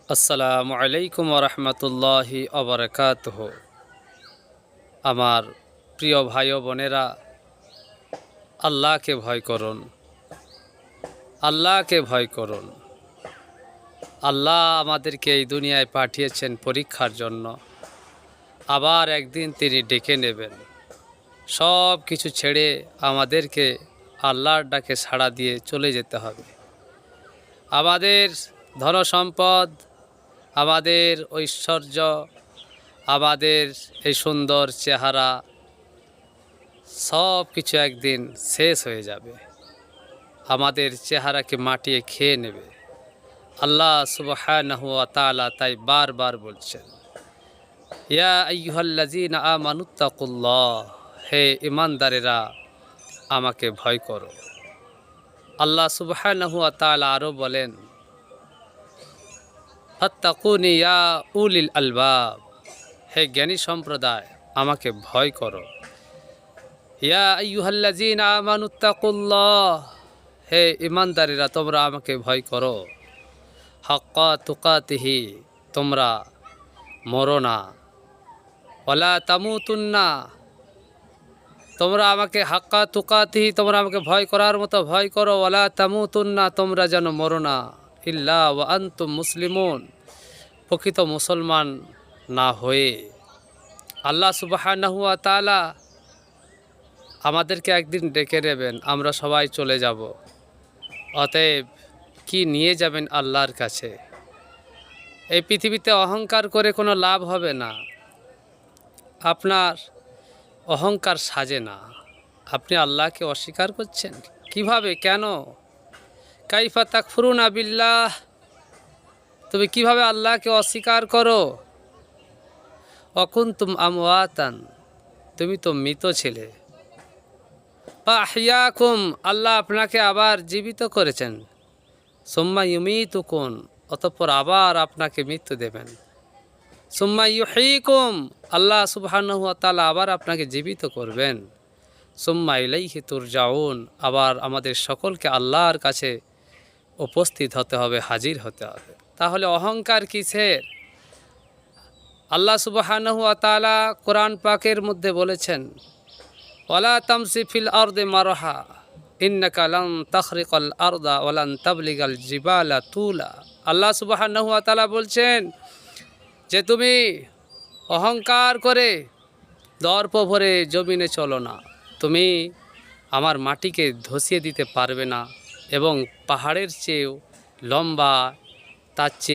আসসালামু আলাইকুম ওরহমতুল্লাহি অবরকাতুহ। আমার প্রিয় ভাই ও বোনেরা, আল্লাহকে ভয় করুন, আল্লাহকে ভয় করুন। আল্লাহ আমাদেরকে এই দুনিয়ায় পাঠিয়েছেন পরীক্ষার জন্য। আবার একদিন তিনি ডেকে নেবেন। সব কিছু ছেড়ে আমাদেরকে আল্লাহর ডাকে সাড়া দিয়ে চলে যেতে হবে। আমাদের ধনসম্পদ, আমাদের ঐশ্বর্য, আমাদের এই সুন্দর চেহারা সব কিছু একদিন শেষ হয়ে যাবে। আমাদের চেহারাকে মাটিয়ে খেয়ে নেবে। আল্লাহ সুবহানাহু ওয়া তাআলা তাই বারবার বলছেন, ইয়া আইয়ুহাল্লাযীনা আমানুত্তাকুল্লাহ, হে ঈমানদারেরা আমাকে ভয় করো। আল্লাহ সুবহানাহু ওয়া তাআলা আরও বলেন, ফাত্তাকুনি ইয়া উলিল আলবাব, হে জ্ঞানী সম্প্রদায় আমাকে ভয় করো। ইয়া আইয়ুহাল্লাযীনা আমানুত্তাকুল্লাহ, হে ঈমানদারেরা তোমরা আমাকে ভয় করো। হাক্কা তুকাতিহি, তোমরা মরো না। ওয়ালা তামুতুন্না, তোমরা আমাকে হাক্কা তুকাতিহি, তোমরা আমাকে ভয় করার মতো ভয় করো। ওয়ালা তামুতুন্না, তোমরা যেন মরো না। ইল্লা ওয়া আনতুম মুসলিমুন, প্রকৃত মুসলমান না হয়ে। আল্লাহ সুবহানাহু ওয়া তাআলা আমাদেরকে একদিন ডেকে নেবেন, আমরা সবাই চলে যাব। অতএব কি নিয়ে যাবেন আল্লাহর কাছে? এই পৃথিবীতে অহংকার করে কোনো লাভ হবে না। আপনার অহংকার সাজে না। আপনি আল্লাহকে অস্বীকার করছেন কিভাবে, কেন? কাইফা তাকফুরুনা বিল্লাহ, তুমি কিভাবে আল্লাহকে অস্বীকার করো? অকুনতুম আমওয়াতান, তুমি তো মৃত ছিলে। ফাহিয়াকুম, আল্লাহ আপনাকে আবার জীবিত করেছেন। সুম্মা ইউমিতুকুম, অতঃপর আবার আপনাকে মৃত্যু দেবেন। সুম্মা ইউহয়িকুম, আল্লাহ সুবহানাহু ওয়া তাআলা আবার আপনাকে জীবিত করবেন। সুম্মা ইলাইহি তুরজাউন, আবার আমাদের সকলকে আল্লাহর কাছে উপস্থিত হতে হবে, হাজির হতে হবে। তাহলে অহংকার কিসের? আল্লাহ সুবহানাহু ওয়া তাআলা কোরআন পাকের মধ্যে বলেছেন, ওয়ালা তামসি ফিল আরদি মারহা ইন্নাকা লান তাখরিকাল আরদা ওয়া লান তাবলিগাল জিবালা তুলা। আল্লাহ সুবহানাহু ওয়া তাআলা বলছেন যে তুমি অহংকার করে দর্প ভরে জমিনে চলো না। তুমি আমার মাটিকে ধসিয়ে দিতে পারবে না, এবং পাহাড়ের চেয়েও লম্বা, তার চেয়ে